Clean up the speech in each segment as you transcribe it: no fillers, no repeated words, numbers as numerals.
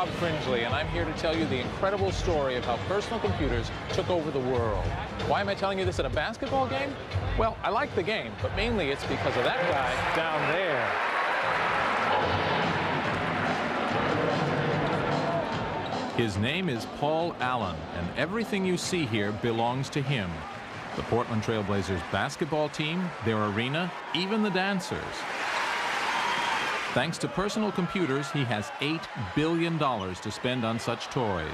Bob Fringely, and I'm here to tell you the incredible story of how personal computers took over the world. Why am I telling you this at a basketball game? Well, I like the game, but mainly it's because of that guy down there. His name is Paul Allen, and everything you see here belongs to him. The Portland Trail Blazers basketball team, their arena, even the dancers. Thanks to personal computers, he has $8 billion to spend on such toys.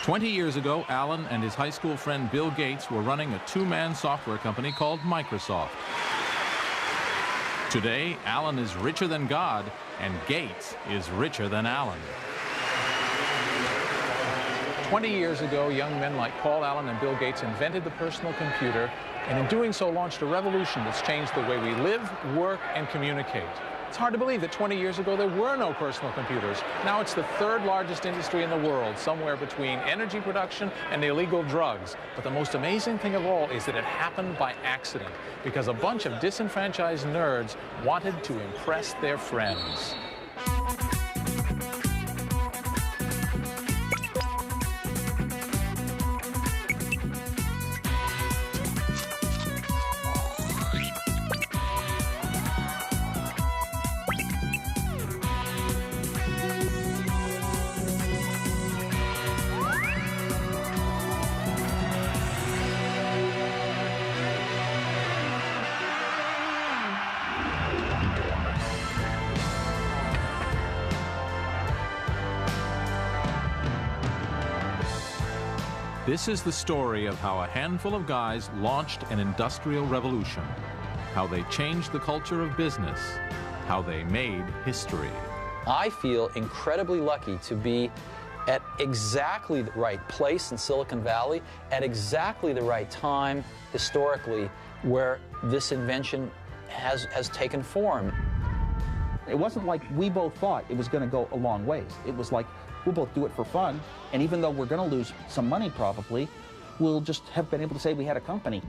20 years ago, Allen and his high school friend Bill Gates were running a two-man software company called Microsoft. Today, Allen is richer than God, and Gates is richer than Allen. 20 years ago, young men like Paul Allen and Bill Gates invented the personal computer, and in doing so launched a revolution that's changed the way we live, work, and communicate. It's hard to believe that 20 years ago there were no personal computers. Now it's the third largest industry in the world, somewhere between energy production and illegal drugs. But the most amazing thing of all is that it happened by accident, because a bunch of disenfranchised nerds wanted to impress their friends. This is the story of how a handful of guys launched an industrial revolution, how they changed the culture of business, how they made history. I feel incredibly lucky to be at exactly the right place in Silicon Valley, at exactly the right time historically where this invention has taken form. It wasn't like we both thought it was going to go a long ways. It was like, we'll both do it for fun, and even though we're going to lose some money probably, we'll just have been able to say we had a company.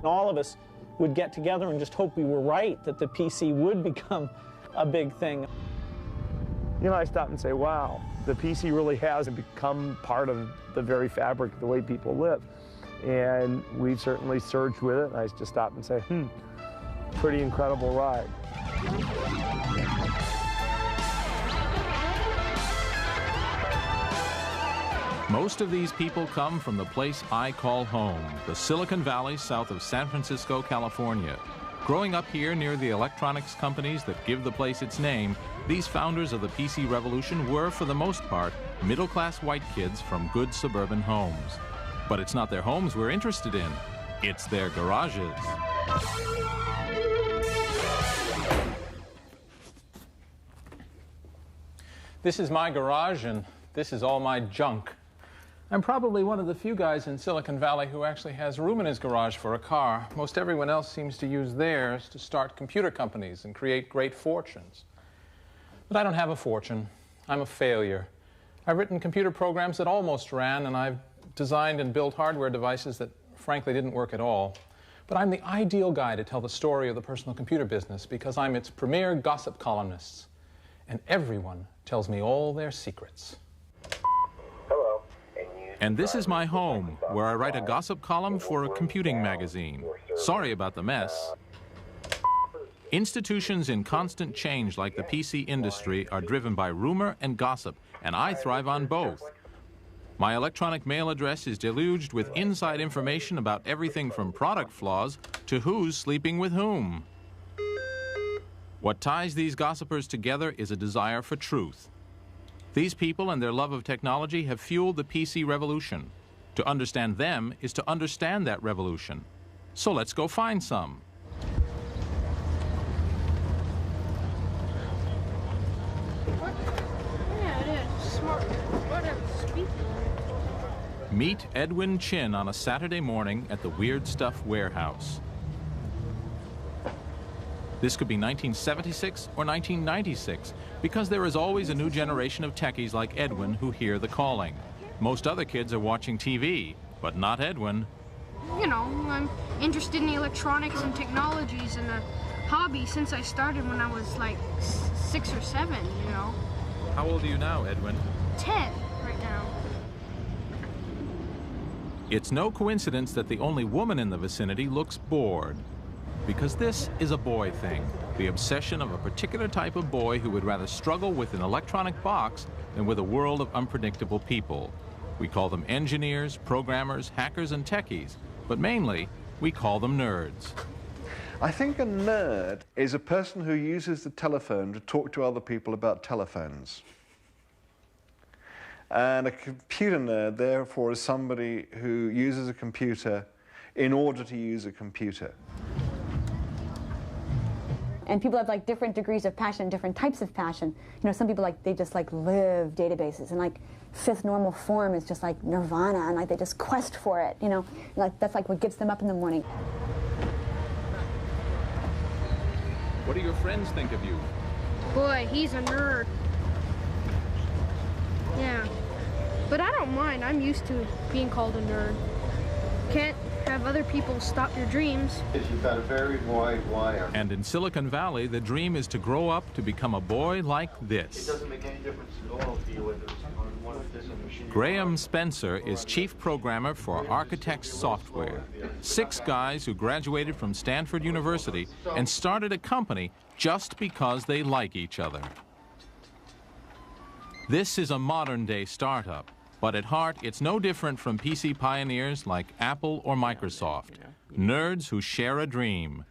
All of us would get together and just hope we were right, that the PC would become a big thing. You know, I stop and say, wow, the PC really has become part of the very fabric of the way people live. And we've certainly surged with it, and I just stop and say, pretty incredible ride. Most of these people come from the place I call home, the Silicon Valley south of San Francisco, California. Growing up here near the electronics companies that give the place its name, these founders of the PC revolution were, for the most part, middle-class white kids from good suburban homes. But it's not their homes we're interested in, it's their garages. This is my garage, and this is all my junk. I'm probably one of the few guys in Silicon Valley who actually has room in his garage for a car. Most everyone else seems to use theirs to start computer companies and create great fortunes. But I don't have a fortune. I'm a failure. I've written computer programs that almost ran, and I've designed and built hardware devices that frankly didn't work at all. But I'm the ideal guy to tell the story of the personal computer business because I'm its premier gossip columnist. And everyone tells me all their secrets. And this is my home, where I write a gossip column for a computing magazine. Sorry about the mess. Institutions in constant change like the PC industry are driven by rumor and gossip, and I thrive on both. My electronic mail address is deluged with inside information about everything from product flaws to who's sleeping with whom. What ties these gossipers together is a desire for truth. These people and their love of technology have fueled the PC revolution. To understand them is to understand that revolution. So let's go find some. Meet Edwin Chin on a Saturday morning at the Weird Stuff warehouse. This could be 1976 or 1996, because there is always a new generation of techies like Edwin who hear the calling. Most other kids are watching TV, but not Edwin. You know, I'm interested in the electronics and technologies, and hobby since I started when I was like 6 or 7, you know. How old are you now, Edwin? 10 right now. It's no coincidence that the only woman in the vicinity looks bored. Because this is a boy thing, the obsession of a particular type of boy who would rather struggle with an electronic box than with a world of unpredictable people. We call them engineers, programmers, hackers, and techies, but mainly we call them nerds. I think a nerd is a person who uses the telephone to talk to other people about telephones. And a computer nerd, therefore, is somebody who uses a computer in order to use a computer. And people have like different degrees of passion, different types of passion. You know, some people they just live databases, and like fifth normal form is just like nirvana, and like they just quest for it, you know. Like that's like what gets them up in the morning. What do your friends think of you? Boy, he's a nerd. Yeah, but I don't mind. I'm used to being called a nerd. Can't have other people stop your dreams. You've got a very wide wire. And in Silicon Valley, the dream is to grow up to become a boy like this. It doesn't make any difference at all to you whether it's on one of this machine. Graham Spencer is chief programmer for Architects Software. 6 guys who graduated from Stanford University and started a company just because they like each other. This is a modern-day startup, but at heart, it's no different from PC pioneers like Apple or Microsoft. Nerds who share a dream.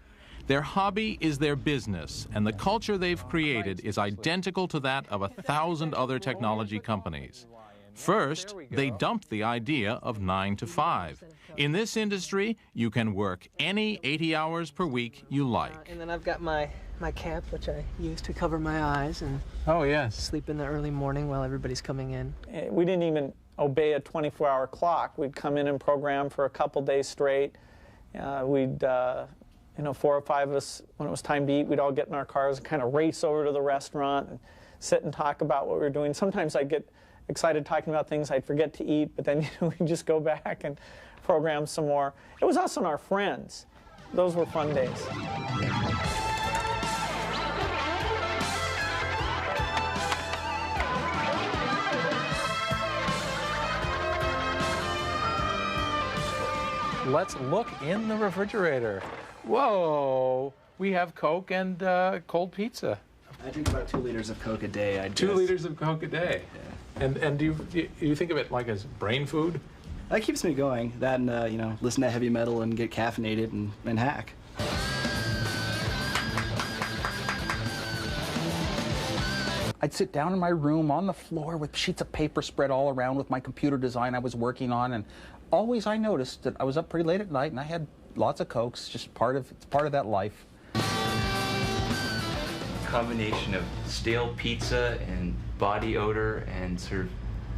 Their hobby is their business, and the culture they've created is identical to that of 1,000 other technology companies. First, they dumped the idea of 9 to 5. In this industry, you can work any 80 hours per week you like. And then I've got my cap, which I use to cover my eyes and sleep in the early morning while everybody's coming in. We didn't even obey a 24-hour clock. We'd come in and program for a couple days straight. We'd, 4 or 5 of us, when it was time to eat, we'd all get in our cars and kind of race over to the restaurant and sit and talk about what we were doing. Sometimes I'd get excited talking about things I'd forget to eat, but then we'd just go back and program some more. It was us and our friends. Those were fun days. Let's look in the refrigerator. Whoa, we have Coke and cold pizza. I drink about 2 liters of Coke a day. 2 liters of Coke a day. Yeah. And do you think of it like as brain food? That keeps me going. That and, listen to heavy metal and get caffeinated and hack. I'd sit down in my room on the floor with sheets of paper spread all around with my computer design I was working on, and always I noticed that I was up pretty late at night and I had lots of Cokes, just it's part of that life. Combination of stale pizza and body odor and sort of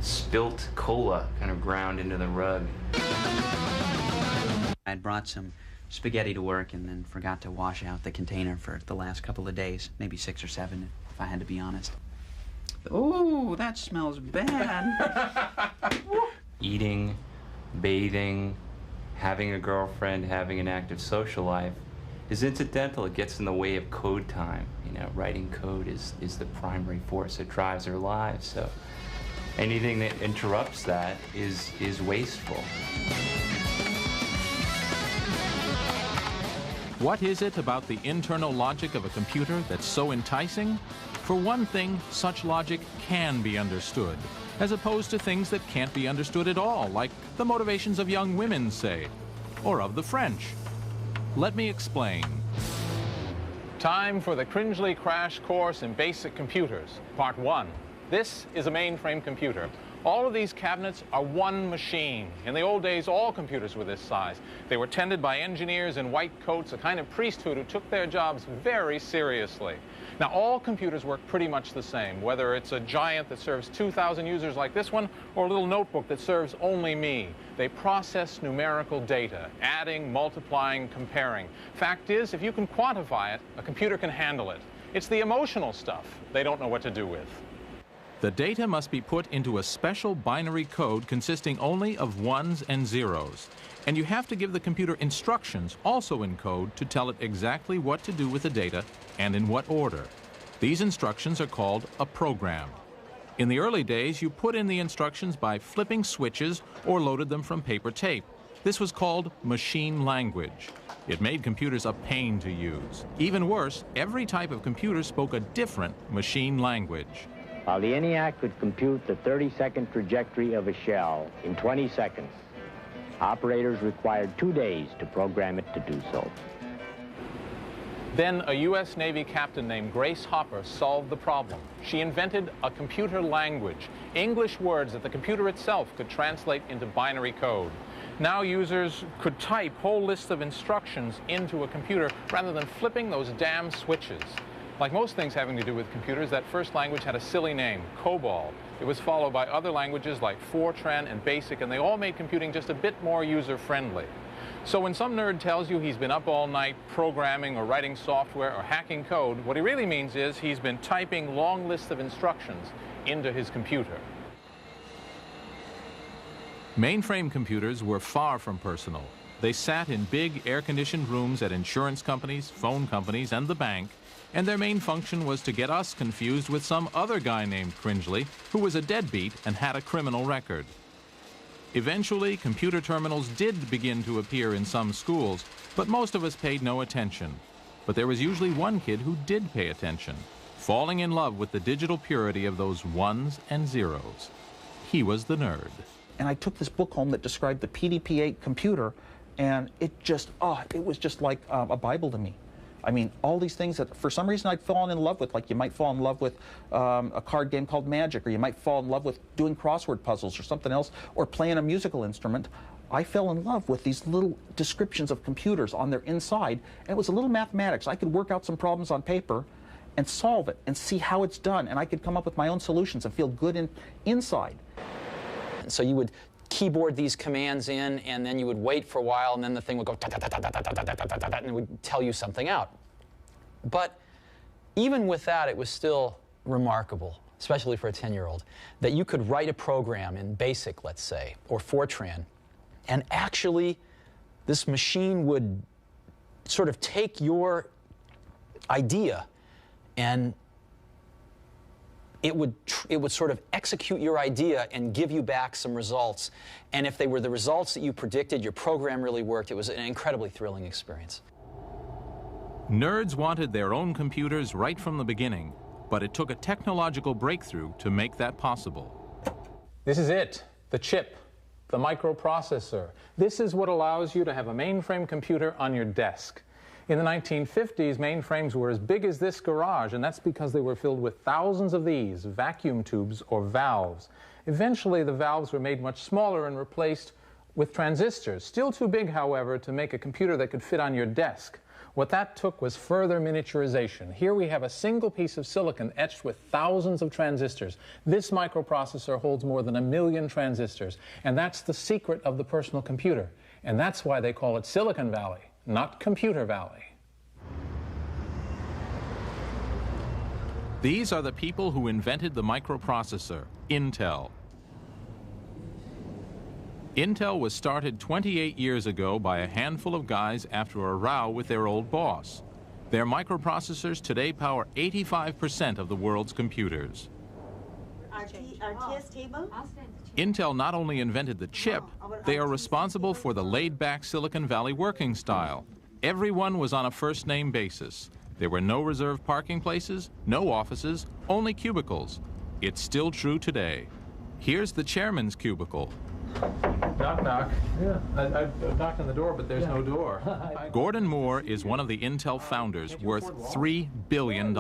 spilt cola kind of ground into the rug. I'd brought some spaghetti to work and then forgot to wash out the container for the last couple of days, maybe 6 or 7 if I had to be honest. Ooh, that smells bad. Eating, bathing, having a girlfriend, having an active social life is incidental. It gets in the way of code time. Writing code is the primary force that drives our lives. So anything that interrupts that is wasteful. What is it about the internal logic of a computer that's so enticing? For one thing, such logic can be understood, as opposed to things that can't be understood at all, like the motivations of young women, say, or of the French. Let me explain. Time for the Cringely Crash Course in Basic Computers, Part 1. This is a mainframe computer. All of these cabinets are one machine. In the old days, all computers were this size. They were tended by engineers in white coats, a kind of priesthood who took their jobs very seriously. Now, all computers work pretty much the same, whether it's a giant that serves 2,000 users like this one, or a little notebook that serves only me. They process numerical data, adding, multiplying, comparing. Fact is, if you can quantify it, a computer can handle it. It's the emotional stuff they don't know what to do with. The data must be put into a special binary code consisting only of ones and zeros. And you have to give the computer instructions, also in code, to tell it exactly what to do with the data and in what order. These instructions are called a program. In the early days, you put in the instructions by flipping switches or loaded them from paper tape. This was called machine language. It made computers a pain to use. Even worse, every type of computer spoke a different machine language. While the ENIAC could compute the 30-second trajectory of a shell in 20 seconds, operators required 2 days to program it to do so. Then a U.S. Navy captain named Grace Hopper solved the problem. She invented a computer language, English words that the computer itself could translate into binary code. Now users could type whole lists of instructions into a computer rather than flipping those damn switches. Like most things having to do with computers, that first language had a silly name, COBOL. It was followed by other languages like Fortran and BASIC, and they all made computing just a bit more user-friendly. So when some nerd tells you he's been up all night programming or writing software or hacking code, what he really means is he's been typing long lists of instructions into his computer. Mainframe computers were far from personal. They sat in big air-conditioned rooms at insurance companies, phone companies, and the bank, and their main function was to get us confused with some other guy named Cringely, who was a deadbeat and had a criminal record. Eventually, computer terminals did begin to appear in some schools, but most of us paid no attention. But there was usually one kid who did pay attention, falling in love with the digital purity of those ones and zeros. He was the nerd. And I took this book home that described the PDP-8 computer, and it was just like a Bible to me. I mean, all these things that for some reason I'd fallen in love with, like you might fall in love with a card game called Magic, or you might fall in love with doing crossword puzzles or something else, or playing a musical instrument. I fell in love with these little descriptions of computers on their inside, and it was a little mathematics. I could work out some problems on paper and solve it and see how it's done, and I could come up with my own solutions and feel good inside. So you would keyboard these commands in, and then you would wait for a while, and then the thing would go and it would tell you something out. But even with that, it was still remarkable, especially for a 10-year-old, that you could write a program in BASIC, let's say, or Fortran, and actually this machine would sort of take your idea and it would sort of execute your idea and give you back some results. And if they were the results that you predicted, your program really worked. It was an incredibly thrilling experience. Nerds wanted their own computers right from the beginning, but it took a technological breakthrough to make that possible. This is it, the chip, the microprocessor. This is what allows you to have a mainframe computer on your desk. In the 1950s, mainframes were as big as this garage, and that's because they were filled with thousands of these vacuum tubes or valves. Eventually, the valves were made much smaller and replaced with transistors. Still too big, however, to make a computer that could fit on your desk. What that took was further miniaturization. Here we have a single piece of silicon etched with thousands of transistors. This microprocessor holds more than 1 million transistors, and that's the secret of the personal computer. And that's why they call it Silicon Valley, not Computer Valley. These are the people who invented the microprocessor, Intel. Intel was started 28 years ago by a handful of guys after a row with their old boss. Their microprocessors today power 85% of the world's computers. Intel not only invented the chip, they are responsible for the laid-back Silicon Valley working style. Everyone was on a first-name basis. There were no reserved parking places, no offices, only cubicles. It's still true today. Here's the chairman's cubicle. Knock, knock. Yeah, I knocked on the door, but there's no door. Gordon Moore is one of the Intel founders, worth $3 billion.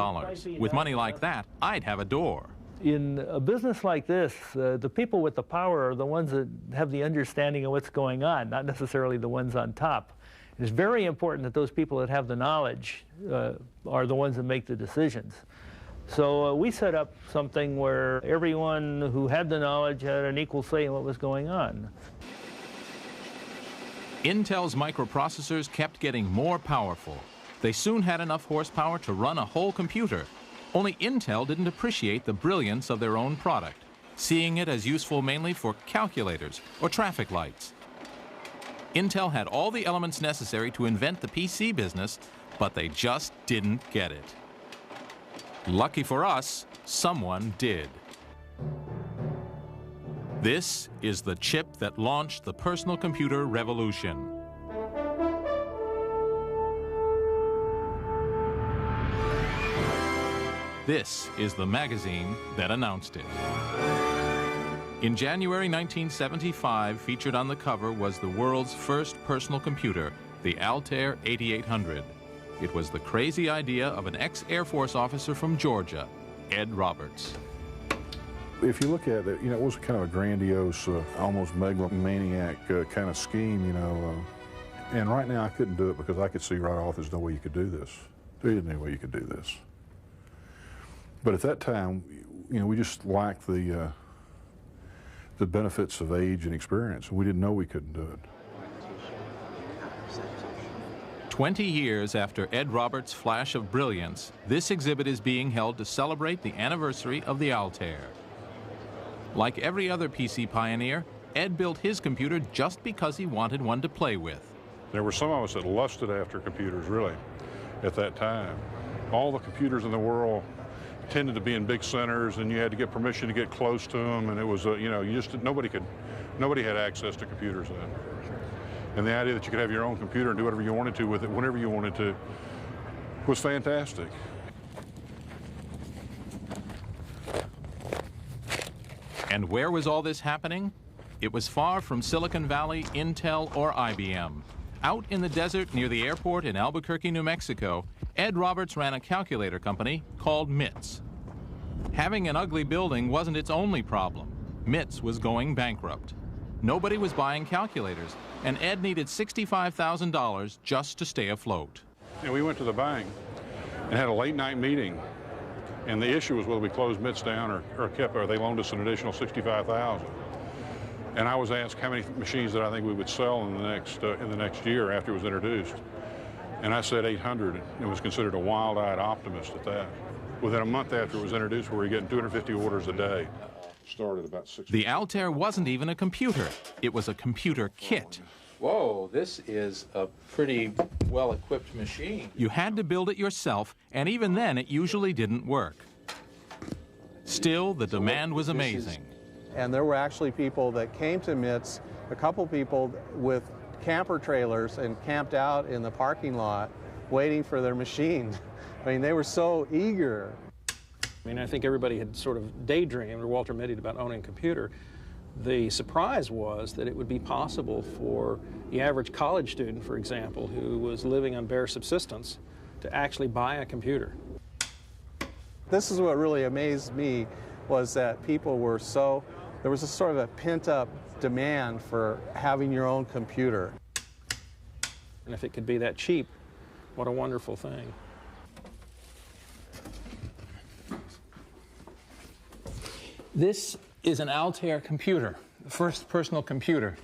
With money like that, I'd have a door. In a business like this, the people with the power are the ones that have the understanding of what's going on, not necessarily the ones on top. It's very important that those people that have the knowledge are the ones that make the decisions. So we set up something where everyone who had the knowledge had an equal say in what was going on. Intel's microprocessors kept getting more powerful. They soon had enough horsepower to run a whole computer. Only Intel didn't appreciate the brilliance of their own product, seeing it as useful mainly for calculators or traffic lights. Intel had all the elements necessary to invent the PC business, but they just didn't get it. Lucky for us, someone did. This is the chip that launched the personal computer revolution. This is the magazine that announced it. In January 1975, featured on the cover was the world's first personal computer, the Altair 8800. It was the crazy idea of an ex-Air Force officer from Georgia, Ed Roberts. If you look at it, it was kind of a grandiose, almost megalomaniac kind of scheme, and right now I couldn't do it because I could see right off there's no way you could do this. There isn't any way you could do this. But at that time, we just lacked the benefits of age and experience. We didn't know we couldn't do it. 20 years after Ed Roberts' flash of brilliance, this exhibit is being held to celebrate the anniversary of the Altair. Like every other PC pioneer, Ed built his computer just because he wanted one to play with. There were some of us that lusted after computers, really, at that time. All the computers in the world tended to be in big centers, and you had to get permission to get close to them, and it was, nobody had access to computers then. And the idea that you could have your own computer and do whatever you wanted to with it, whenever you wanted to, was fantastic. And where was all this happening? It was far from Silicon Valley, Intel, or IBM. Out in the desert near the airport in Albuquerque, New Mexico, Ed Roberts ran a calculator company called MITS. Having an ugly building wasn't its only problem. MITS was going bankrupt. Nobody was buying calculators, and Ed needed $65,000 just to stay afloat. And we went to the bank and had a late night meeting, and the issue was whether we closed MITS down or they loaned us an additional $65,000. And I was asked how many machines that I think we would sell in the next year after it was introduced. And I said 800, and was considered a wild-eyed optimist at that. Within a month after it was introduced, we were getting 250 orders a day. Started about 6. The Altair wasn't even a computer. It was a computer kit. Whoa, this is a pretty well-equipped machine. You had to build it yourself, and even then it usually didn't work. Still, the demand was amazing. And there were actually people that came to MITS, a couple people with camper trailers, and camped out in the parking lot waiting for their machine. I mean, they were so eager. I mean, I think everybody had sort of daydreamed, or Walter Mitty, about owning a computer. The surprise was that it would be possible for the average college student, for example, who was living on bare subsistence, to actually buy a computer. This is what really amazed me, was that people were so, there was a sort of a pent-up demand for having your own computer. And if it could be that cheap, what a wonderful thing. This is an Altair computer, the first personal computer.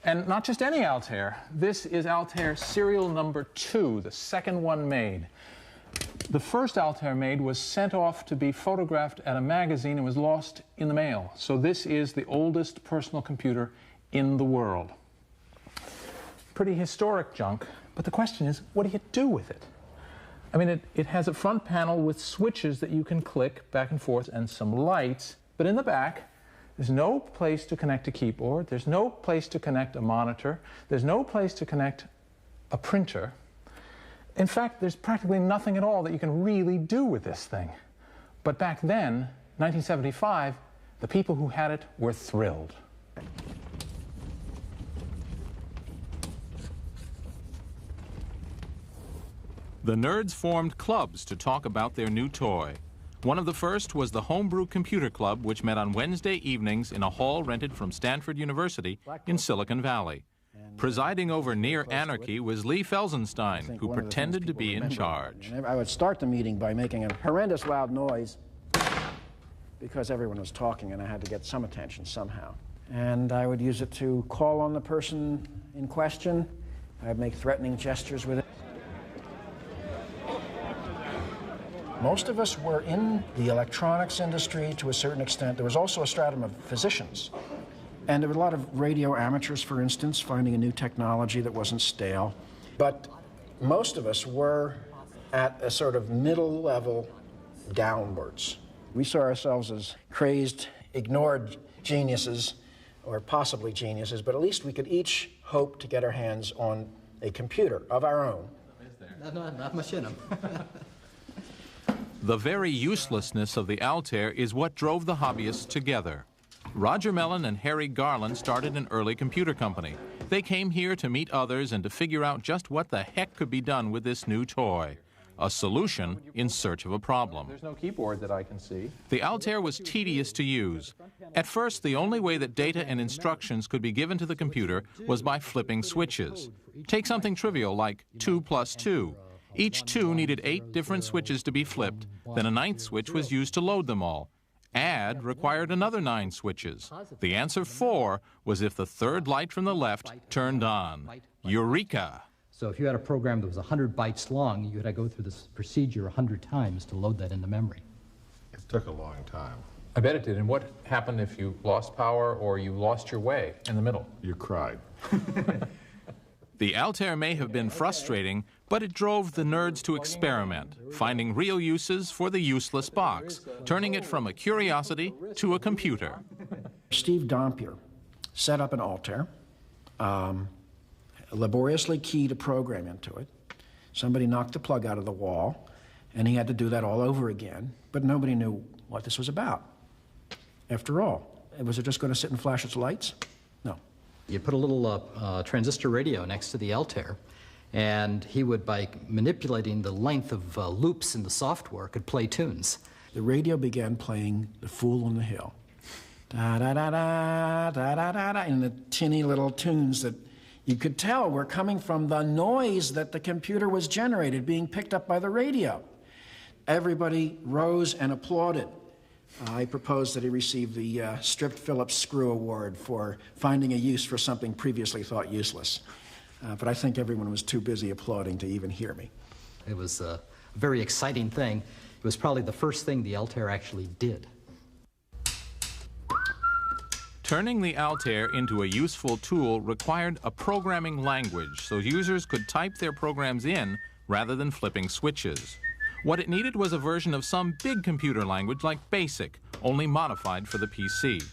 And not just any Altair. This is Altair serial number 2, the second one made. The first Altair made was sent off to be photographed at a magazine and was lost in the mail. So this is the oldest personal computer in the world. Pretty historic junk, but the question is, what do you do with it? I mean, it has a front panel with switches that you can click back and forth and some lights, but in the back, there's no place to connect a keyboard, there's no place to connect a monitor, there's no place to connect a printer. In fact, there's practically nothing at all that you can really do with this thing. But back then, 1975, the people who had it were thrilled. The nerds formed clubs to talk about their new toy. One of the first was the Homebrew Computer Club, which met on Wednesday evenings in a hall rented from Stanford University in Silicon Valley. Presiding over Near Anarchy was Lee Felsenstein, who pretended to be in charge. I would start the meeting by making a horrendous loud noise because everyone was talking and I had to get some attention somehow. And I would use it to call on the person in question. I'd make threatening gestures with it. Most of us were in the electronics industry to a certain extent. There was also a stratum of physicians. And there were a lot of radio amateurs, for instance, finding a new technology that wasn't stale. But most of us were at a sort of middle level downwards. We saw ourselves as crazed, ignored geniuses, or possibly geniuses, but at least we could each hope to get our hands on a computer of our own. Not much in them. The very uselessness of the Altair is what drove the hobbyists together. Roger Mellon and Harry Garland started an early computer company. They came here to meet others and to figure out just what the heck could be done with this new toy. A solution in search of a problem. There's no keyboard that I can see. The Altair was tedious to use. At first, the only way that data and instructions could be given to the computer was by flipping switches. Take something trivial like 2 + 2. Each 2 needed 8 different switches to be flipped, then a 9th switch was used to load them all. Add required another 9 switches. The answer 4 was if the third light from the left turned on. Eureka! So if you had a program that was 100 bytes long, you had to go through this procedure 100 times to load that into memory. It took a long time. I bet it did. And what happened if you lost power or you lost your way in the middle? You cried. The Altair may have been frustrating, but it drove the nerds to experiment, finding real uses for the useless box, turning it from a curiosity to a computer. Steve Dompier set up an Altair, laboriously keyed a program into it. Somebody knocked the plug out of the wall, and he had to do that all over again, but nobody knew what this was about. After all, was it just going to sit and flash its lights? No. You put a little transistor radio next to the Altair, and he would, by manipulating the length of loops in the software, could play tunes. The radio began playing The Fool on the Hill. Da-da-da-da, da-da-da-da, in the tinny little tunes that you could tell were coming from the noise that the computer was generated, being picked up by the radio. Everybody rose and applauded. I proposed that he receive the Stripped Phillips Screw Award for finding a use for something previously thought useless. But I think everyone was too busy applauding to even hear me. It was a very exciting thing. It was probably the first thing the Altair actually did. Turning the Altair into a useful tool required a programming language so users could type their programs in rather than flipping switches. What it needed was a version of some big computer language like BASIC, only modified for the PC.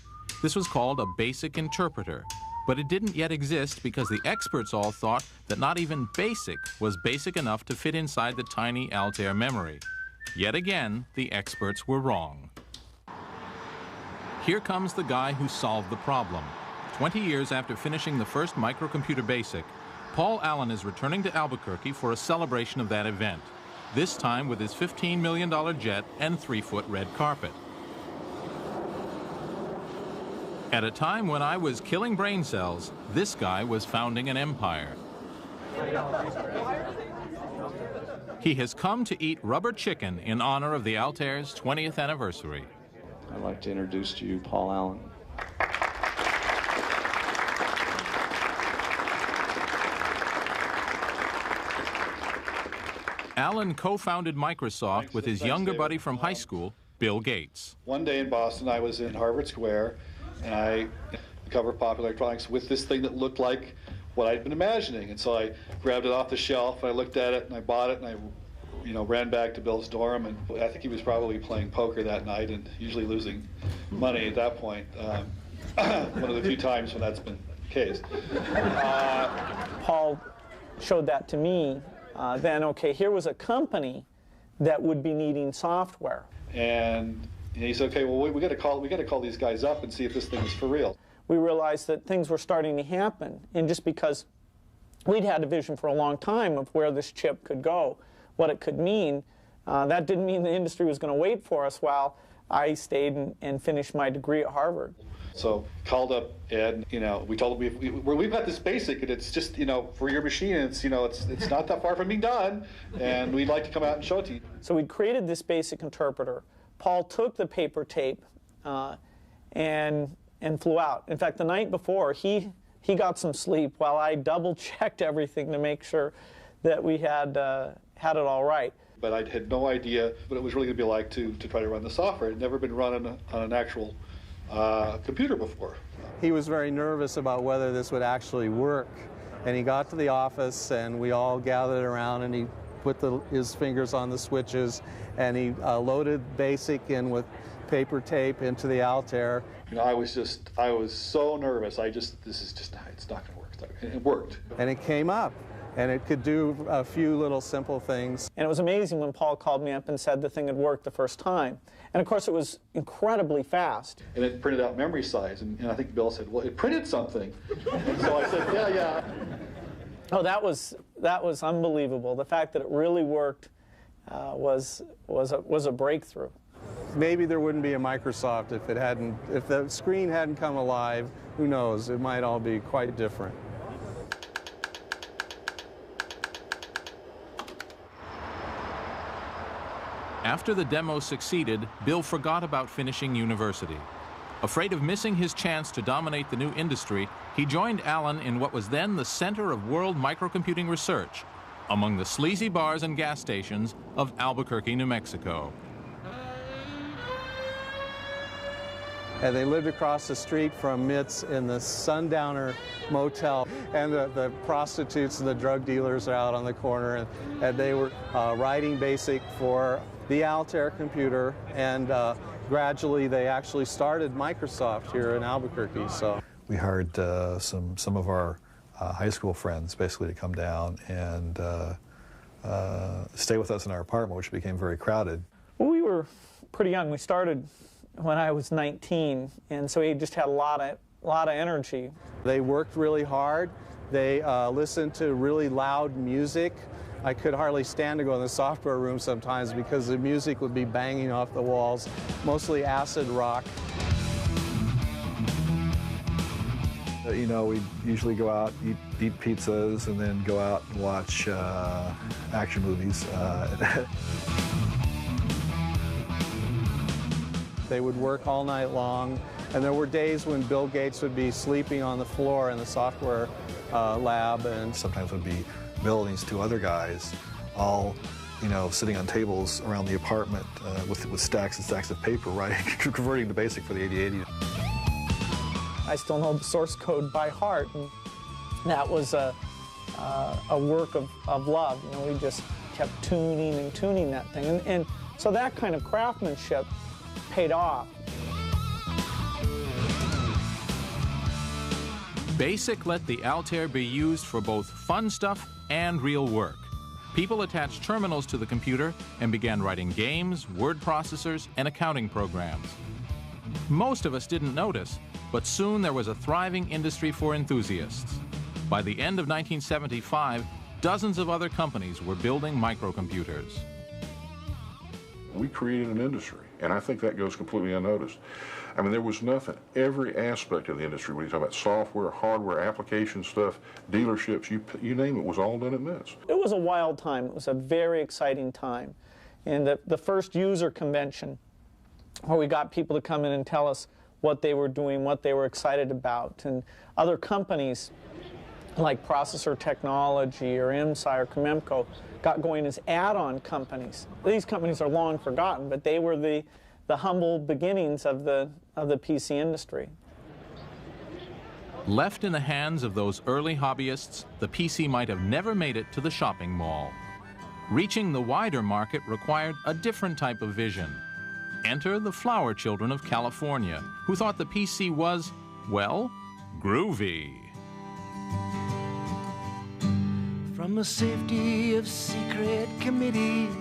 This was called a BASIC interpreter, but it didn't yet exist because the experts all thought that not even BASIC was basic enough to fit inside the tiny Altair memory. Yet again, the experts were wrong. Here comes the guy who solved the problem. 20 years after finishing the first microcomputer BASIC, Paul Allen is returning to Albuquerque for a celebration of that event, this time with his $15 million jet and 3-foot red carpet. At a time when I was killing brain cells, this guy was founding an empire. He has come to eat rubber chicken in honor of the Altair's 20th anniversary. I'd like to introduce to you Paul Allen. Allen co-founded Microsoft with his younger buddy from high school, Bill Gates. One day in Boston, I was in Harvard Square, and I covered Popular Electronics with this thing that looked like what I'd been imagining. And so I grabbed it off the shelf, and I looked at it, and I bought it, and I ran back to Bill's dorm, and I think he was probably playing poker that night and usually losing money at that point. One of the few times when that's been the case. Paul showed that to me. Then, okay, here was a company that would be needing software. And he said, okay, well, we got to call these guys up and see if this thing is for real. We realized that things were starting to happen, and just because we'd had a vision for a long time of where this chip could go, what it could mean, that didn't mean the industry was going to wait for us while I stayed and finished my degree at Harvard. So called up Ed, we told him we've got this BASIC, and it's just, for your machine, it's not that far from being done, and we'd like to come out and show it to you. So we'd created this BASIC interpreter. Paul took the paper tape and flew out. In fact, the night before, he got some sleep while I double-checked everything to make sure that we had it all right. But I had no idea what it was really going to be like to try to run the software. It had never been run on an actual computer before. He was very nervous about whether this would actually work. And he got to the office, and we all gathered around, and he put his fingers on the switches, and he loaded BASIC in with paper tape into the Altair. You know, I was so nervous. It's not going to work. And it worked. And it came up, and it could do a few little simple things. And it was amazing when Paul called me up and said the thing had worked the first time. And of course, it was incredibly fast. And it printed out memory size, and I think Bill said, well, it printed something. And so I said, yeah. Oh, that was unbelievable. The fact that it really worked was a breakthrough. Maybe there wouldn't be a Microsoft if the screen hadn't come alive. Who knows? It might all be quite different. After the demo succeeded, Bill forgot about finishing university. Afraid of missing his chance to dominate the new industry, he joined Alan in what was then the center of world microcomputing research, among the sleazy bars and gas stations of Albuquerque, New Mexico. And they lived across the street from MITS in the Sundowner Motel. And the prostitutes and the drug dealers are out on the corner. And they were writing BASIC for the Altair computer. And gradually, they actually started Microsoft here in Albuquerque. So we hired some of our high school friends basically to come down and stay with us in our apartment, which became very crowded. Well, we were pretty young. We started when I was 19, and so he just had a lot of energy. They worked really hard. They listened to really loud music. I could hardly stand to go in the software room sometimes because the music would be banging off the walls, mostly acid rock. You know, we'd usually go out, eat pizzas, and then go out and watch action movies. They would work all night long, and there were days when Bill Gates would be sleeping on the floor in the software lab, and sometimes would be Bill and these two other guys all, you know, sitting on tables around the apartment with stacks and stacks of paper, writing, converting to BASIC for the 8080. I still know the source code by heart, and that was a work of love. You know, we just kept tuning and tuning that thing, and so that kind of craftsmanship paid off. BASIC let the Altair be used for both fun stuff and real work. People attached terminals to the computer and began writing games, word processors, and accounting programs. Most of us didn't notice, but soon there was a thriving industry for enthusiasts. By the end of 1975, dozens of other companies were building microcomputers. We created an industry, and I think that goes completely unnoticed. I mean, there was nothing. Every aspect of the industry, when you talk about software, hardware, application stuff, dealerships, you name it, was all done at MITS. It was a wild time. It was a very exciting time. And the first user convention, where we got people to come in and tell us what they were doing, what they were excited about. And other companies like Processor Technology or IMSI or Comemco got going as add-on companies. These companies are long forgotten, but they were the humble beginnings of the PC industry. Left in the hands of those early hobbyists, the PC might have never made it to the shopping mall. Reaching the wider market required a different type of vision. Enter the flower children of California, who thought the PC was, well, groovy. From the safety of secret committees,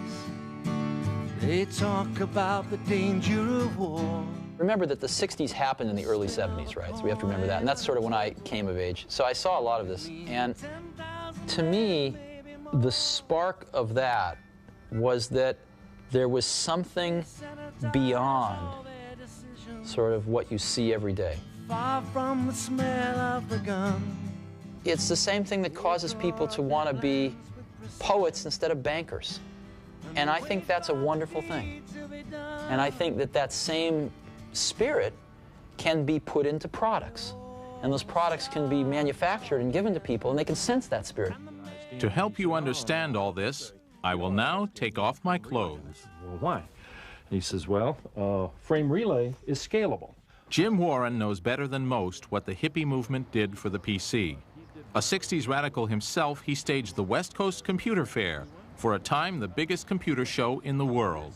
they talk about the danger of war. Remember that the 60s happened in the early 70s, right? So we have to remember that. And that's sort of when I came of age. So I saw a lot of this. And to me, the spark of that was that there was something beyond sort of what you see every day. Far from the smell of the gun. It's the same thing that causes people to want to be poets instead of bankers. And I think that's a wonderful thing. And I think that that same spirit can be put into products. And those products can be manufactured and given to people, and they can sense that spirit. To help you understand all this, I will now take off my clothes. Well, why? He says, well, frame relay is scalable. Jim Warren knows better than most what the hippie movement did for the PC. A 60s radical himself, he staged the West Coast Computer Fair, for a time the biggest computer show in the world.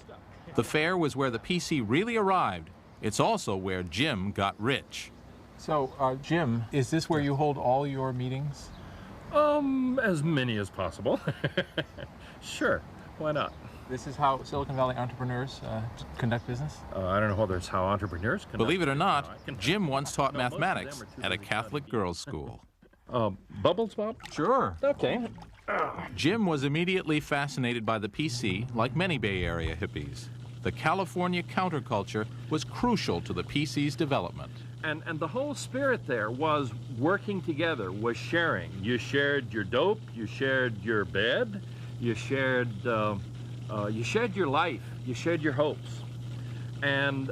The fair was where the PC really arrived. It's also where Jim got rich. So, Jim, is this where you hold all your meetings? As many as possible. Sure, why not? This is how Silicon Valley entrepreneurs conduct business? I don't know whether it's how entrepreneurs conduct. Believe it or not, Jim once taught mathematics at a Catholic girls' school. Bubbles, Bob? Sure. Okay. Jim was immediately fascinated by the PC, like many Bay Area hippies. The California counterculture was crucial to the PC's development. And the whole spirit there was working together, was sharing. You shared your dope, you shared your bed, you shared your life, you shared your hopes. And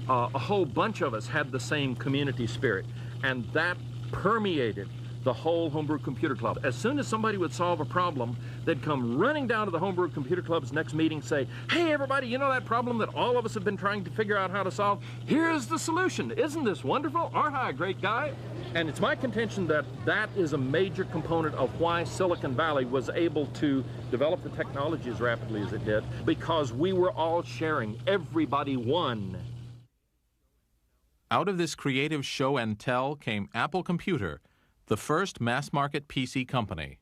a whole bunch of us had the same community spirit, and that permeated the whole Homebrew Computer Club. As soon as somebody would solve a problem, they'd come running down to the Homebrew Computer Club's next meeting, say, hey everybody, you know that problem that all of us have been trying to figure out how to solve? Here's the solution. Isn't this wonderful? Aren't I a great guy? And it's my contention that that is a major component of why Silicon Valley was able to develop the technology as rapidly as it did, because we were all sharing. Everybody won. Out of this creative show and tell came Apple Computer, the first mass-market PC company.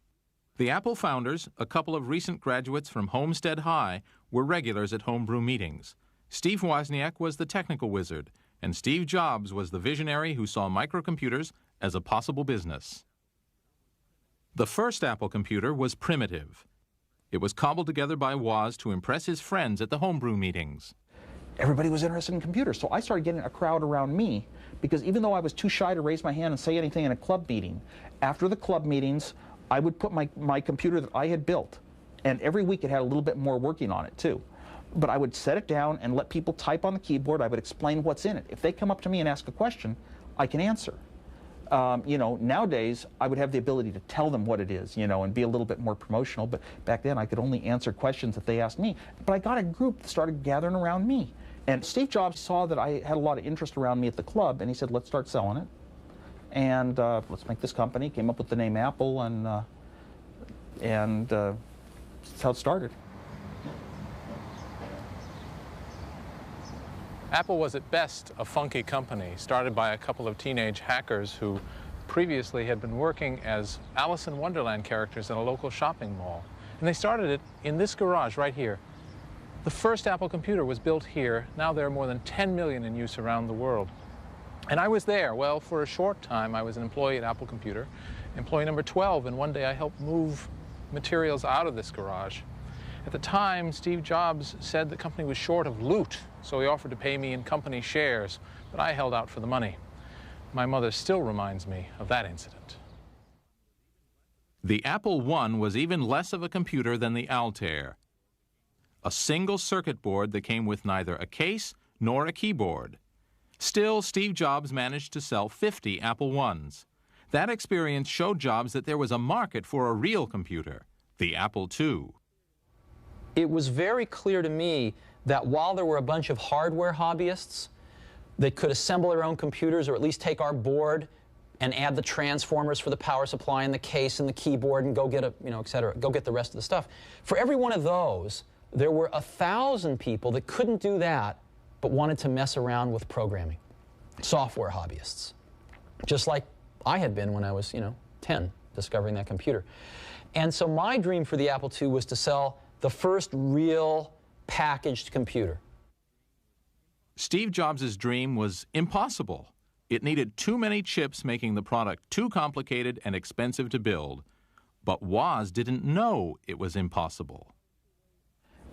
The Apple founders, a couple of recent graduates from Homestead High, were regulars at homebrew meetings. Steve Wozniak was the technical wizard, and Steve Jobs was the visionary who saw microcomputers as a possible business. The first Apple computer was primitive. It was cobbled together by Woz to impress his friends at the homebrew meetings. Everybody was interested in computers, so I started getting a crowd around me, because even though I was too shy to raise my hand and say anything in a club meeting, after the club meetings, I would put my computer that I had built, and every week it had a little bit more working on it too. But I would set it down and let people type on the keyboard. I would explain what's in it. If they come up to me and ask a question, I can answer. You know, nowadays, I would have the ability to tell them what it is, you know, and be a little bit more promotional, but back then I could only answer questions that they asked me. But I got a group that started gathering around me. And Steve Jobs saw that I had a lot of interest around me at the club, and he said, let's start selling it. And let's make this company. Came up with the name Apple, and that's how it started. Apple was at best a funky company, started by a couple of teenage hackers who previously had been working as Alice in Wonderland characters in a local shopping mall. And they started it in this garage right here. The first Apple computer was built here. Now there are more than 10 million in use around the world. And I was there. Well, for a short time, I was an employee at Apple Computer, employee number 12, and one day I helped move materials out of this garage. At the time, Steve Jobs said the company was short of loot, so he offered to pay me in company shares, but I held out for the money. My mother still reminds me of that incident. The Apple I was even less of a computer than the Altair. A single circuit board that came with neither a case nor a keyboard. Still, Steve Jobs managed to sell 50 Apple I's. That experience showed Jobs that there was a market for a real computer, the Apple II. It was very clear to me that while there were a bunch of hardware hobbyists that could assemble their own computers, or at least take our board and add the transformers for the power supply and the case and the keyboard and go get a, you know, et cetera, go get the rest of the stuff. For every one of those, there were 1,000 people that couldn't do that but wanted to mess around with programming. Software hobbyists. Just like I had been when I was, 10, discovering that computer. And so my dream for the Apple II was to sell the first real packaged computer. Steve Jobs' dream was impossible. It needed too many chips, making the product too complicated and expensive to build. But Woz didn't know it was impossible.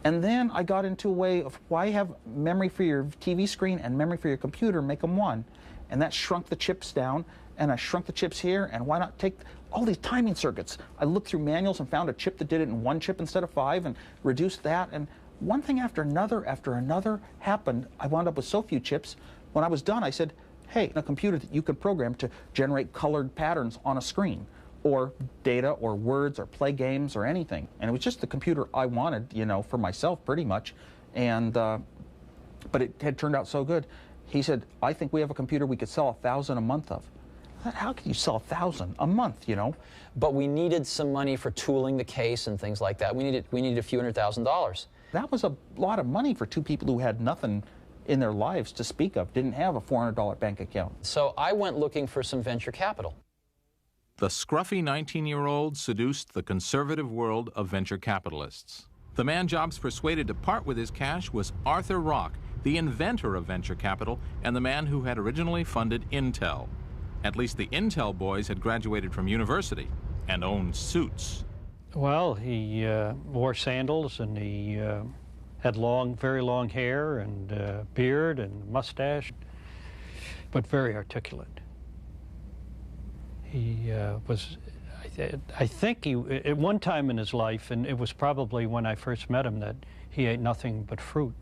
And then I got into a way of why have memory for your TV screen and memory for your computer, make them one. And that shrunk the chips down, and I shrunk the chips here, and why not take all these timing circuits? I looked through manuals and found a chip that did it in one chip instead of 5 and reduced that. And one thing after another happened. I wound up with so few chips. When I was done, I said, hey, a computer that you can program to generate colored patterns on a screen. or data or words or play games or anything. And it was just the computer I wanted, you know, for myself pretty much. And but it had turned out so good. He said, I think we have a computer we could sell 1,000 a month of. I thought, how can you sell 1,000 a month, you know? But we needed some money for tooling the case and things like that. We needed a few $100,000. That was a lot of money for two people who had nothing in their lives to speak of, didn't have a $400 bank account. So I went looking for some venture capital. The scruffy 19-year-old seduced the conservative world of venture capitalists. The man Jobs persuaded to part with his cash was Arthur Rock, the inventor of venture capital and the man who had originally funded Intel. At least the Intel boys had graduated from university and owned suits. Well, he wore sandals, and he had very long hair and beard and mustache, but very articulate. He was, I think he, at one time in his life, and it was probably when I first met him, that he ate nothing but fruit.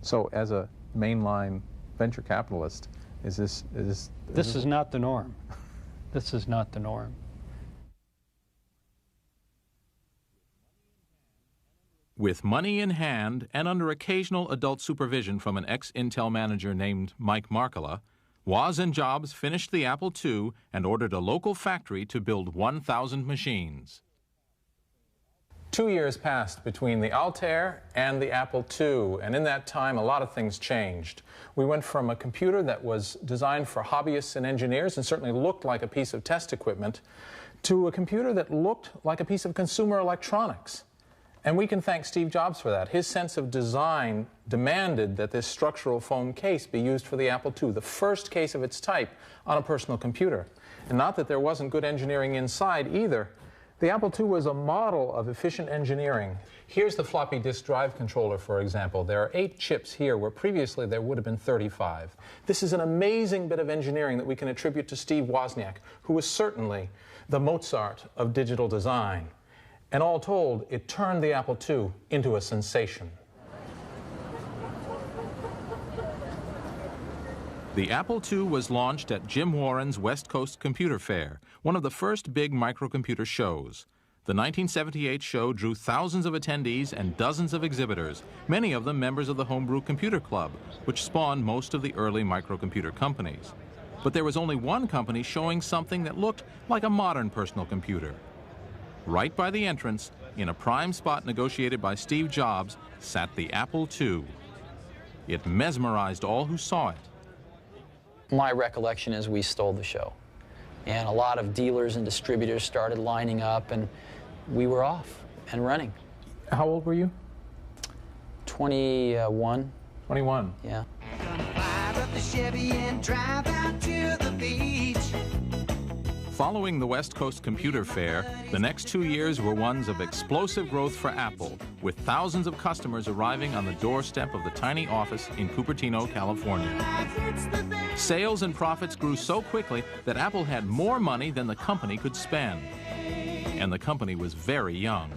So as a mainline venture capitalist, this is not the norm. This is not the norm. With money in hand and under occasional adult supervision from an ex-Intel manager named Mike Markkula, Woz and Jobs finished the Apple II and ordered a local factory to build 1,000 machines. 2 years passed between the Altair and the Apple II, and in that time a lot of things changed. We went from a computer that was designed for hobbyists and engineers and certainly looked like a piece of test equipment to a computer that looked like a piece of consumer electronics. And we can thank Steve Jobs for that. His sense of design demanded that this structural foam case be used for the Apple II, the first case of its type on a personal computer. And not that there wasn't good engineering inside either. The Apple II was a model of efficient engineering. Here's the floppy disk drive controller, for example. There are 8 chips here where previously there would have been 35. This is an amazing bit of engineering that we can attribute to Steve Wozniak, who was certainly the Mozart of digital design. And all told, it turned the Apple II into a sensation. The Apple II was launched at Jim Warren's West Coast Computer Fair, one of the first big microcomputer shows. The 1978 show drew thousands of attendees and dozens of exhibitors, many of them members of the Homebrew Computer Club, which spawned most of the early microcomputer companies. But there was only one company showing something that looked like a modern personal computer. Right by the entrance, in a prime spot negotiated by Steve Jobs, sat the Apple II. It mesmerized all who saw it. My recollection is we stole the show. And a lot of dealers and distributors started lining up, and we were off and running. How old were you? 21. 21? Yeah. Fire up the Chevy and drive out to the beach. Following the West Coast Computer Fair, the next 2 years were ones of explosive growth for Apple, with thousands of customers arriving on the doorstep of the tiny office in Cupertino, California. Sales and profits grew so quickly that Apple had more money than the company could spend. And the company was very young.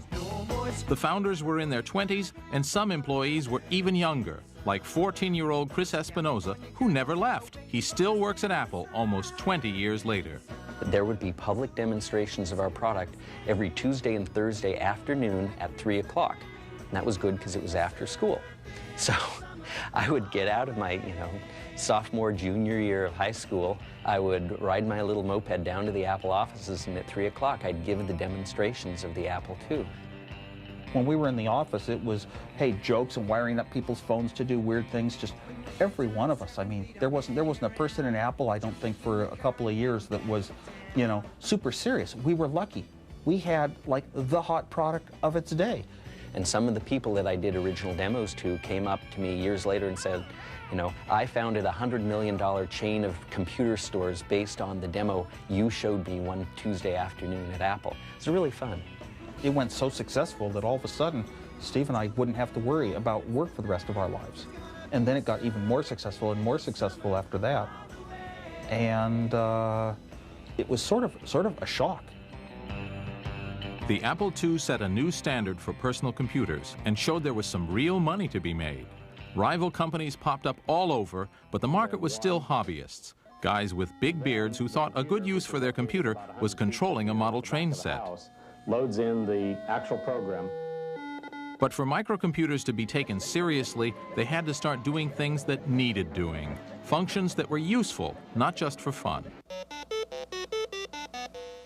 The founders were in their 20s, and some employees were even younger, like 14-year-old Chris Espinoza, who never left. He still works at Apple almost 20 years later. There would be public demonstrations of our product every Tuesday and Thursday afternoon at 3 o'clock. And that was good because it was after school. So I would get out of my, sophomore, junior year of high school. I would ride my little moped down to the Apple offices, and at 3 o'clock I'd give the demonstrations of the Apple II. When we were in the office, it was, hey, jokes and wiring up people's phones to do weird things, just every one of us. I mean, there wasn't a person in Apple, I don't think, for a couple of years that was, super serious. We were lucky. We had, like, the hot product of its day. And some of the people that I did original demos to came up to me years later and said, I founded a $100 million chain of computer stores based on the demo you showed me one Tuesday afternoon at Apple. It's really fun. It went so successful that all of a sudden, Steve and I wouldn't have to worry about work for the rest of our lives. And then it got even more successful and more successful after that. And it was sort of a shock. The Apple II set a new standard for personal computers and showed there was some real money to be made. Rival companies popped up all over, but the market was still hobbyists. Guys with big beards who thought a good use for their computer was controlling a model train set. Loads in the actual program. But for microcomputers to be taken seriously, they had to start doing things that needed doing. Functions that were useful, not just for fun.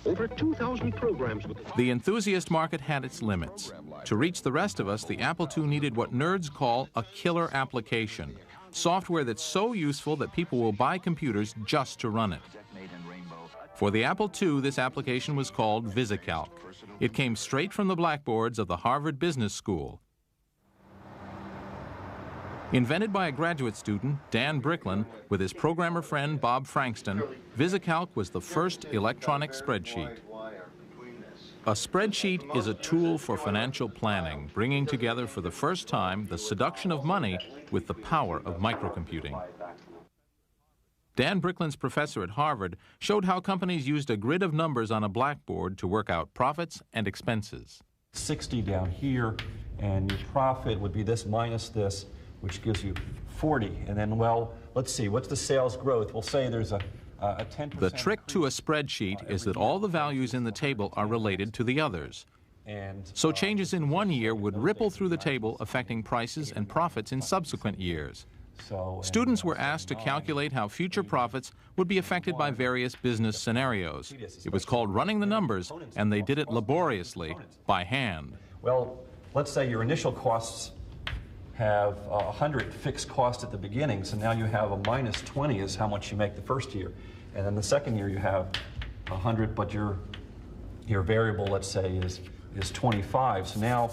Over 2,000 programs with The enthusiast market had its limits. To reach the rest of us, the Apple II needed what nerds call a killer application. Software that's so useful that people will buy computers just to run it. For the Apple II, this application was called VisiCalc. It came straight from the blackboards of the Harvard Business School. Invented by a graduate student, Dan Bricklin, with his programmer friend Bob Frankston, VisiCalc was the first electronic spreadsheet. A spreadsheet is a tool for financial planning, bringing together for the first time the seduction of money with the power of microcomputing. Dan Bricklin's professor at Harvard showed how companies used a grid of numbers on a blackboard to work out profits and expenses. 60 down here, and your profit would be this minus this, which gives you 40. And then, well, let's see, what's the sales growth? We'll say there's a 10%. The trick to a spreadsheet is that all the values in the table are related to the others. So changes in one year would ripple through the table, affecting prices and profits in subsequent years. Students were asked to calculate how future profits would be affected by various business scenarios. It was called running the numbers, and they did it laboriously, by hand. Well, let's say your initial costs have 100 fixed cost at the beginning, so now you have a minus 20 is how much you make the first year. And then the second year you have 100, but your variable, let's say, is 25. So now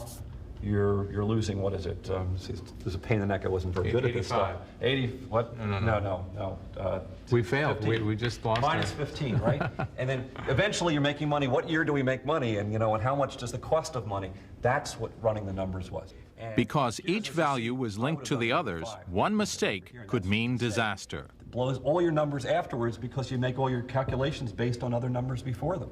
you're losing, what is it? There's a pain in the neck. I wasn't very good at this stuff. 80, what? No. We failed. We just lost. Minus 15, right? And then eventually you're making money. What year do we make money? And, and how much does the cost of money? That's what running the numbers was. Because each value was linked to the others, one mistake could mean disaster. It blows all your numbers afterwards because you make all your calculations based on other numbers before them.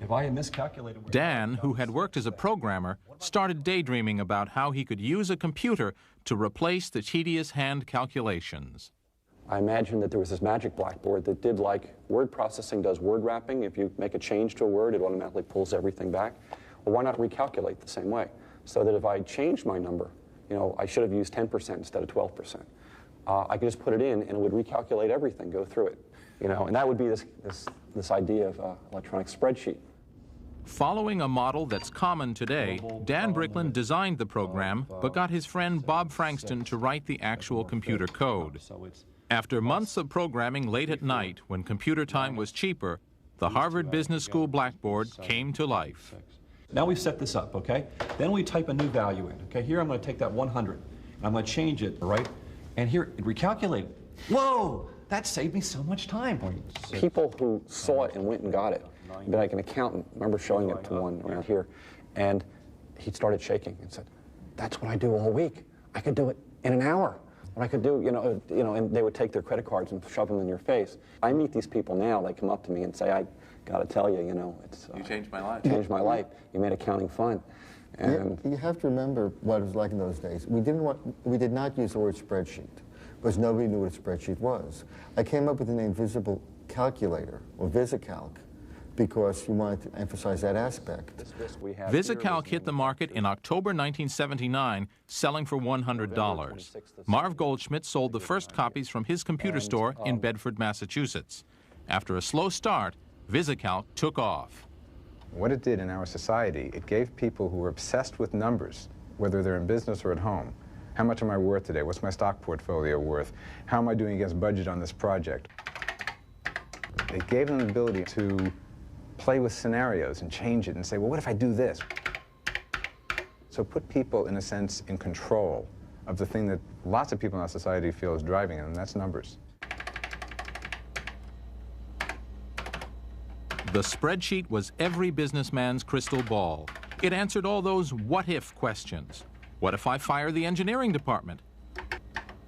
If I had miscalculated... Dan, who had worked as a programmer, started daydreaming about how he could use a computer to replace the tedious hand calculations. I imagined that there was this magic blackboard that did like word processing does word wrapping. If you make a change to a word, it automatically pulls everything back. Well, why not recalculate the same way? So that if I changed my number, I should have used 10% instead of 12%. I could just put it in, and it would recalculate everything, go through it. And that would be this idea of electronic spreadsheet. Following a model that's common today, Dan Bricklin designed the program, but got his friend Bob Frankston to write the actual computer code. After months of programming late at night, when computer time was cheaper, the Harvard Business School blackboard came to life. Now we've set this up, okay? Then we type a new value in, okay? Here I'm going to take that 100, and I'm going to change it, right? And here, it recalculated. Whoa! That saved me so much time. People who saw it and went and got it, like an accountant, I remember showing it to one around here, and he started shaking and said, "That's what I do all week. I could do it in an hour. What I could do, and they would take their credit cards and shove them in your face." I meet these people now, they come up to me and say, "I got to tell you, it's you changed my life. Changed my life. You made accounting fun." And you have to remember what it was like in those days. We did not use the word spreadsheet because nobody knew what a spreadsheet was. I came up with the name Visible Calculator, or VisiCalc, because you wanted to emphasize that aspect. VisiCalc hit the market in October 1979, selling for $100. Marv Goldschmidt sold the first copies from his computer store in Bedford, Massachusetts. After a slow start, VisiCalc took off. What it did in our society, it gave people who were obsessed with numbers, whether they're in business or at home, how much am I worth today? What's my stock portfolio worth? How am I doing against budget on this project? It gave them the ability to play with scenarios and change it and say, well, what if I do this? So put people, in a sense, in control of the thing that lots of people in our society feel is driving them, and that's numbers. The spreadsheet was every businessman's crystal ball. It answered all those what-if questions. What if I fire the engineering department?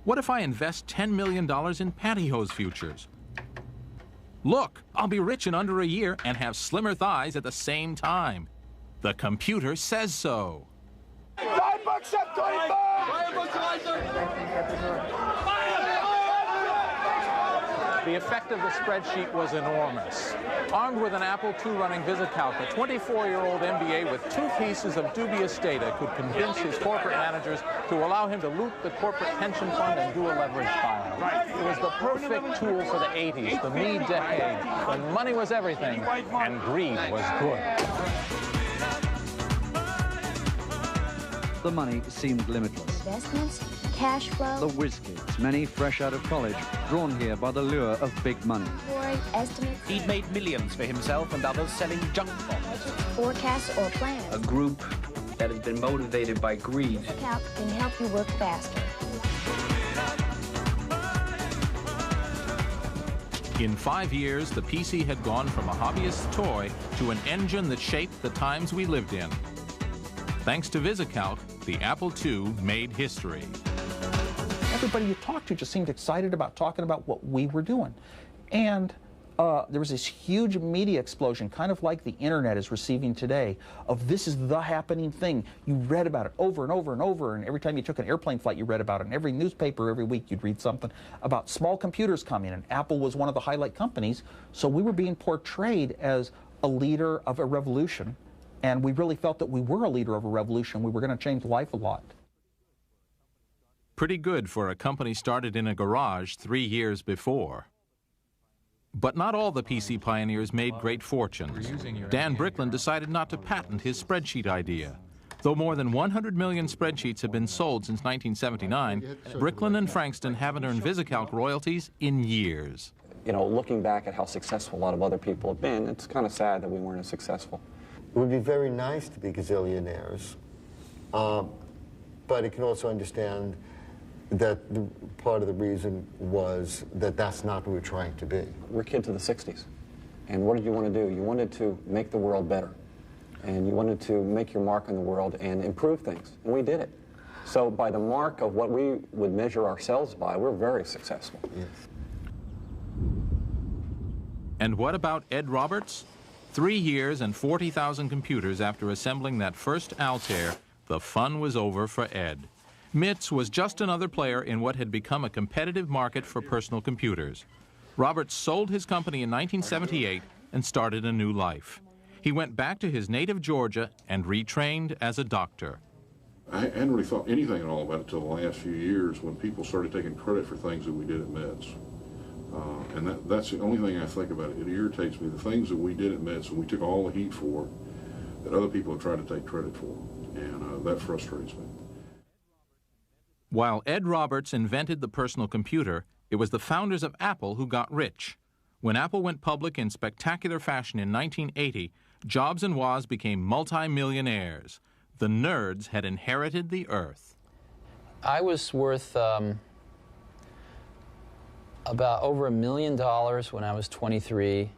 What if I invest $10 million in pantyhose futures? Look, I'll be rich in under a year and have slimmer thighs at the same time. The computer says so. $5 up 25! The effect of the spreadsheet was enormous. Armed with an Apple II running VisiCalc, a 24-year-old MBA with 2 pieces of dubious data could convince his corporate managers to allow him to loot the corporate pension fund and do a leverage buyout. It was the perfect tool for the 80s, the me decade, when money was everything and greed was good. The money seemed limitless. Investments, cash flow. The whiz kids, many fresh out of college, drawn here by the lure of big money. Estimates. He'd made millions for himself and others selling junk bonds. Forecasts or plans. A group that has been motivated by greed. Calc can help you work faster. In 5 years, the PC had gone from a hobbyist's toy to an engine that shaped the times we lived in. Thanks to VisiCalc, the Apple II made history. Everybody you talked to just seemed excited about talking about what we were doing. And there was this huge media explosion, kind of like the internet is receiving today, of this is the happening thing. You read about it over and over and over, and every time you took an airplane flight, you read about it. And every newspaper, every week, you'd read something about small computers coming, and Apple was one of the highlight companies. So we were being portrayed as a leader of a revolution, and we really felt that we were a leader of a revolution. We were going to change life a lot. Pretty good for a company started in a garage 3 years before. But not all the PC pioneers made great fortunes. Dan Bricklin decided not to patent his spreadsheet idea. Though more than 100 million spreadsheets have been sold since 1979, Bricklin and Frankston haven't earned VisiCalc royalties in years. You know, looking back at how successful a lot of other people have been, it's kind of sad that we weren't as successful. It would be very nice to be gazillionaires, but it can also understand that part of the reason was that that's not what we're trying to be. We're kids of the 60s. And what did you want to do? You wanted to make the world better. And you wanted to make your mark on the world and improve things. And we did it. So by the mark of what we would measure ourselves by, we're very successful. Yes. And what about Ed Roberts? 3 years and 40,000 computers after assembling that first Altair, the fun was over for Ed. MITS was just another player in what had become a competitive market for personal computers. Roberts sold his company in 1978 and started a new life. He went back to his native Georgia and retrained as a doctor. I hadn't really thought anything at all about it until the last few years when people started taking credit for things that we did at MITS. And that's the only thing I think about it. It irritates me, the things that we did at MITS and we took all the heat for, that other people have tried to take credit for. And that frustrates me. While Ed Roberts invented the personal computer, it was the founders of Apple who got rich. When Apple went public in spectacular fashion in 1980, Jobs and Woz became multi-millionaires. The nerds had inherited the earth. I was worth about over $1 million when I was 23,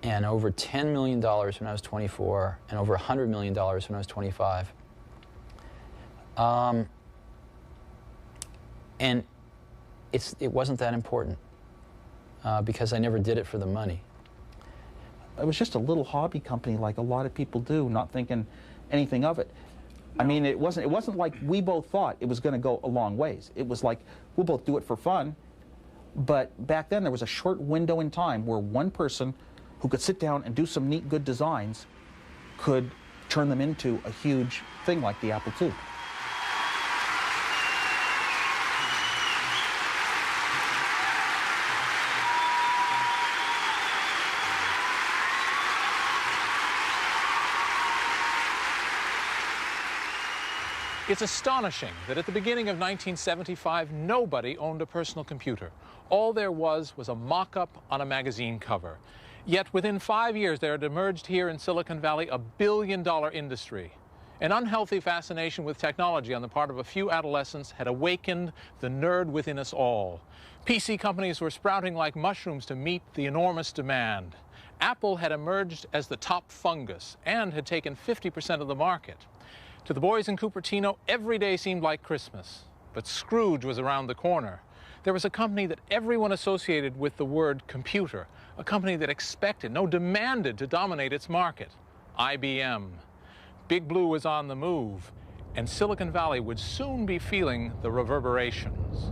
and over $10 million when I was 24, and over $100 million when I was 25. And it wasn't that important because I never did it for the money. It was just a little hobby company like a lot of people do, not thinking anything of it. I mean, it wasn't like we both thought it was going to go a long ways. It was like, we'll both do it for fun. But back then, there was a short window in time where one person who could sit down and do some neat, good designs could turn them into a huge thing like the Apple II. It's astonishing that at the beginning of 1975, nobody owned a personal computer. All there was a mock-up on a magazine cover. Yet within 5 years, there had emerged here in Silicon Valley a billion-dollar industry. An unhealthy fascination with technology on the part of a few adolescents had awakened the nerd within us all. PC companies were sprouting like mushrooms to meet the enormous demand. Apple had emerged as the top fungus and had taken 50% of the market. To the boys in Cupertino, every day seemed like Christmas. But Scrooge was around the corner. There was a company that everyone associated with the word computer, a company that expected, no, demanded to dominate its market, IBM. Big Blue was on the move, and Silicon Valley would soon be feeling the reverberations.